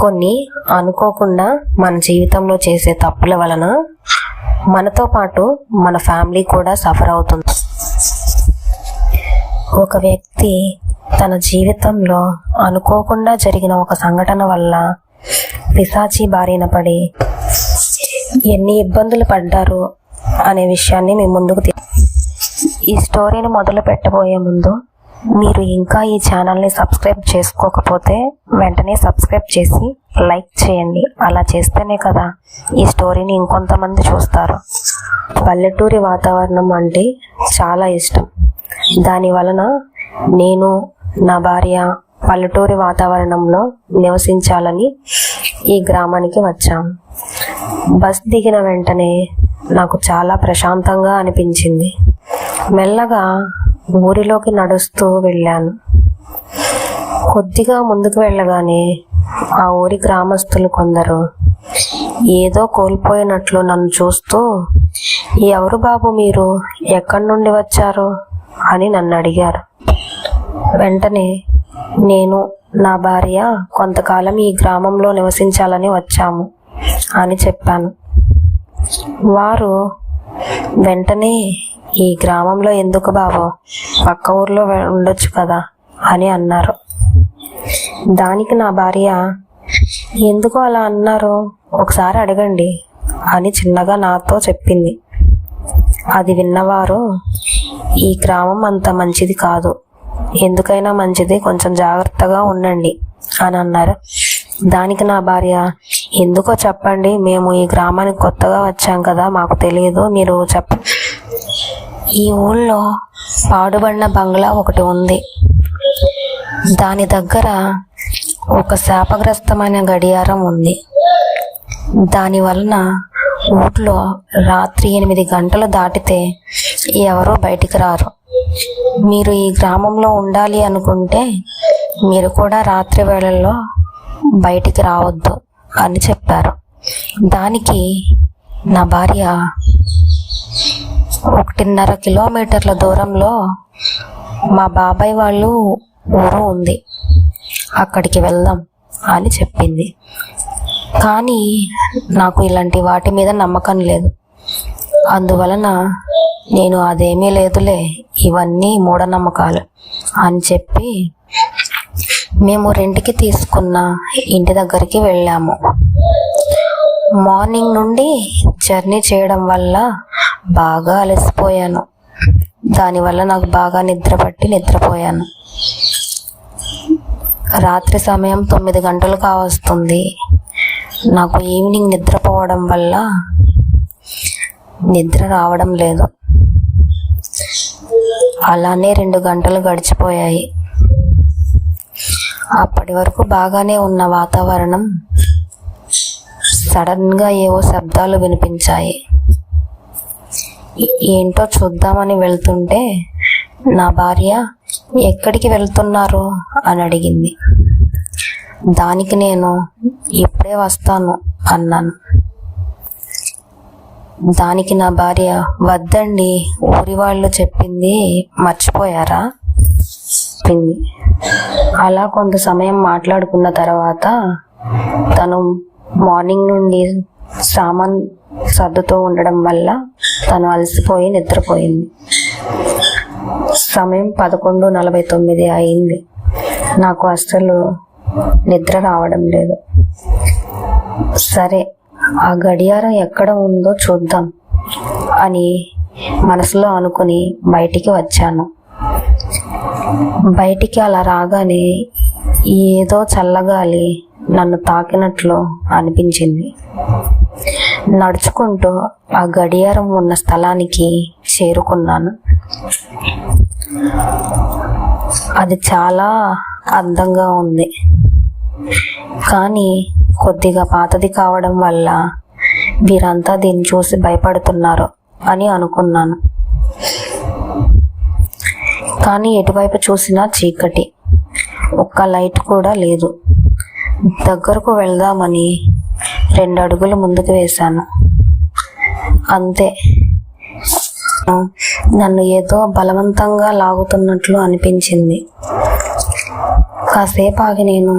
కొన్ని అనుకోకుండా మన జీవితంలో చేసే తప్పుల వలన మనతో పాటు మన ఫ్యామిలీ కూడా సఫర్ అవుతుంది. ఒక వ్యక్తి తన జీవితంలో అనుకోకుండా జరిగిన ఒక సంఘటన వల్ల పిశాచి బారిన పడి ఎన్ని ఇబ్బందులు పడ్డారు అనే విషయాన్ని మీ ముందుకు ఈ స్టోరీని మొదలు పెట్టబోయే ముందు మీరు ఇంకా ఈ ఛానల్ని సబ్స్క్రైబ్ చేసుకోకపోతే వెంటనే సబ్స్క్రైబ్ చేసి లైక్ చేయండి. అలా చేస్తేనే కదా ఈ స్టోరీని ఇంకొంతమంది చూస్తారు. పల్లెటూరి వాతావరణం అంటే చాలా ఇష్టం. దాని వలన నేను నా భార్య పల్లెటూరి వాతావరణంలో నివసించాలని ఈ గ్రామానికి వచ్చాం. బస్ దిగిన వెంటనే నాకు చాలా ప్రశాంతంగా అనిపించింది. మెల్లగా ఊరిలోకి నడుస్తూ వెళ్ళాను. కొద్దిగా ముందుకు వెళ్ళగానే ఆ ఊరి గ్రామస్తులు కొందరు ఏదో కోల్పోయినట్లు నన్ను చూస్తూ, ఎవరు బాబు మీరు, ఎక్కడి నుండి వచ్చారు అని నన్ను అడిగారు. వెంటనే నేను నా భార్య కొంతకాలం ఈ గ్రామంలో నివసించాలని వచ్చాము అని చెప్పాను. వారు వెంటనే, ఈ గ్రామంలో ఎందుకు బాబు, పక్క ఊర్లో ఉండొచ్చు కదా అని అన్నారు. దానికి నా భార్య, ఎందుకు అలా అన్నారు, ఒకసారి అడగండి అని చిన్నగా నాతో చెప్పింది. అది విన్నవారు, ఈ గ్రామం అంత మంచిది కాదు, ఎందుకైనా మంచిది కొంచెం జాగ్రత్తగా ఉండండి అని అన్నారు. దానికి నా భార్య, ఎందుకో చెప్పండి, మేము ఈ గ్రామానికి కొత్తగా వచ్చాం కదా, మాకు తెలియదు, మీరు ఈ ఊళ్ళో పాడుబడిన బంగ్లా ఒకటి ఉంది. దాని దగ్గర ఒక శాపగ్రస్తమైన గడియారం ఉంది. దాని వలన ఊళ్ళో రాత్రి 8 గంటలు దాటితే ఎవరో బయటికి రారు. మీరు ఈ గ్రామంలో ఉండాలి అనుకుంటే మీరు కూడా రాత్రి వేళల్లో బయటికి రావద్దు అని చెప్పారు. దానికి నా భార్య, 1.5 కిలోమీటర్ల దూరంలో మా బాబాయ్ వాళ్ళు ఊరు ఉంది, అక్కడికి వెళ్దాం అని చెప్పింది. కానీ నాకు ఇలాంటి వాటి మీద నమ్మకం లేదు. అందువలన నేను అదేమీ లేదులే, ఇవన్నీ మూఢనమ్మకాలు అని చెప్పి మేము రెంట్కి తీసుకున్న ఇంటి దగ్గరికి వెళ్ళాము. మార్నింగ్ నుండి జర్నీ చేయడం వల్ల బాగా అలసిపోయాను. దానివల్ల నాకు బాగా నిద్రపోయాను. రాత్రి సమయం 9 గంటలు కావస్తుంది. నాకు ఈవినింగ్ నిద్రపోవడం వల్ల నిద్ర రావడం లేదు. అలానే 2 గంటలు గడిచిపోయాయి. అప్పటి వరకు బాగానే ఉన్న వాతావరణం సడన్గా ఏవో శబ్దాలు వినిపించాయి. ఏంటో చూద్దామని వెళ్తుంటే నా భార్య, ఎక్కడికి వెళ్తున్నారు అని అడిగింది. దానికి నేను, ఇప్పుడే వస్తాను అన్నాను. దానికి నా భార్య, వద్దండి, ఊరి వాళ్ళు చెప్పింది మర్చిపోయారా చెప్పింది. అలా కొంత సమయం మాట్లాడుకున్న తర్వాత తను మార్నింగ్ నుండి సామాన్ సర్దుతూ ఉండడం వల్ల తను అలసిపోయి నిద్రపోయింది. సమయం 11:49 అయింది. నాకు అస్సలు నిద్ర రావడం లేదు. సరే, ఆ గడియారం ఎక్కడ ఉందో చూద్దాం అని మనసులో అనుకుని బయటికి వచ్చాను. బయటికి అలా రాగానే ఏదో చల్లగాలి నన్ను తాకినట్లు అనిపించింది. నడుచుకుంటూ ఆ గడియారం ఉన్న స్థలానికి చేరుకున్నాను. అది చాలా అందంగా ఉంది, కానీ కొద్దిగా పాతది కావడం వల్ల వీరంతా దీన్ని చూసి భయపడుతున్నారు అని అనుకున్నాను. కానీ ఎటువైపు చూసినా చీకటి, ఒక్క లైట్ కూడా లేదు. దగ్గరకు వెళ్దామని 2 అడుగులు ముందుకు వేశాను. అంతే, నన్ను ఏదో బలవంతంగా లాగుతున్నట్లు అనిపించింది. కాసేపు ఆగి నేను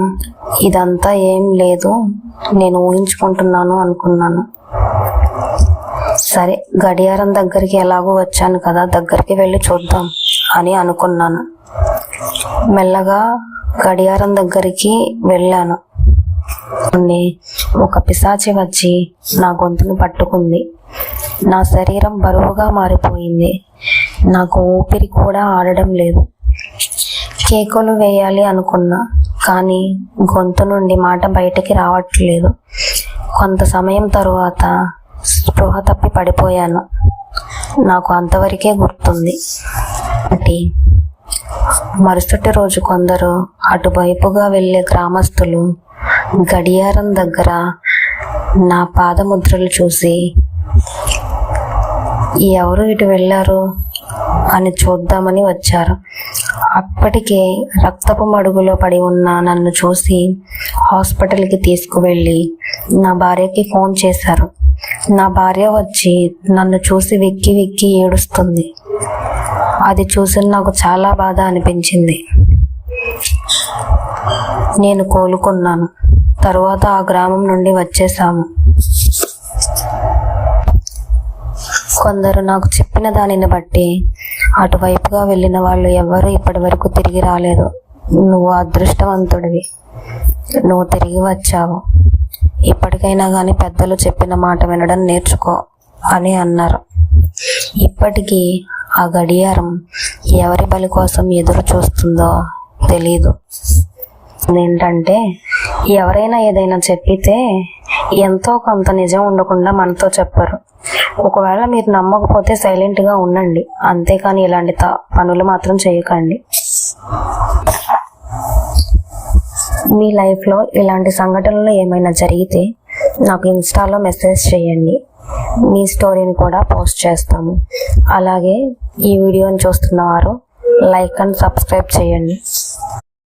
ఇదంతా ఏం లేదు, నేను ఊహించుకుంటున్నాను అనుకున్నాను. సరే, గడియారం దగ్గరికి ఎలాగో వచ్చాను కదా, దగ్గరికి వెళ్ళి చూద్దాం అని అనుకున్నాను. మెల్లగా గడియారం దగ్గరికి వెళ్ళాను. ఒక పిశాచి వచ్చి నా గొంతును పట్టుకుంది. నా శరీరం బరువుగా మారిపోయింది. నాకు ఊపిరి కూడా ఆడడం లేదు. కేకలు వేయాలి అనుకున్నా, కానీ గొంతు నుండి మాట బయటికి రావట్లేదు. కొంత సమయం తరువాత స్పృహ తప్పి పడిపోయాను. నాకు అంతవరకే గుర్తుంది. మరుసటి రోజు కొందరు అటువైపుగా వెళ్ళే గ్రామస్తులు గడియారం దగ్గర నా పాదముద్రలు చూసి ఎవరు ఇటు వెళ్ళారు అని చూద్దామని వచ్చారు. అప్పటికే రక్తపు మడుగులో పడి ఉన్న నన్ను చూసి హాస్పిటల్కి తీసుకువెళ్ళి నా భార్యకి ఫోన్ చేశారు. నా భార్య వచ్చి నన్ను చూసి వెక్కి వెక్కి ఏడుస్తుంది. అది చూసి నాకు చాలా బాధ అనిపించింది. నేను కోలుకున్నాను. తరువాత ఆ గ్రామం నుండి వచ్చేసాము. కొందరు నాకు చెప్పిన దానిని బట్టి అటువైపుగా వెళ్ళిన వాళ్ళు ఎవ్వరూ ఇప్పటి వరకు తిరిగి రాలేదు. నువ్వు అదృష్టవంతుడివి, నువ్వు తిరిగి వచ్చావు. ఇప్పటికైనా కానీ పెద్దలు చెప్పిన మాట వినడం నేర్చుకో అని అన్నారు. ఇప్పటికీ ఆ గడియారం ఎవరి బలి కోసం ఎదురు చూస్తుందో తెలీదు. ఏంటంటే, ఎవరైనా ఏదైనా చెప్పితే ఎంతో కొంత నిజం ఉండకుండా మనతో చెప్పరు. ఒకవేళ మీరు నమ్మకపోతే సైలెంట్గా ఉండండి, అంతేకాని ఇలాంటి పనులు మాత్రం చేయకండి. మీ లైఫ్లో ఇలాంటి సంఘటనలు ఏమైనా జరిగితే నాకు ఇన్స్టాలో మెసేజ్ చేయండి. మీ స్టోరీని కూడా పోస్ట్ చేస్తాము. అలాగే ఈ వీడియోని చూస్తున్న వారు లైక్ అండ్ సబ్స్క్రైబ్ చేయండి.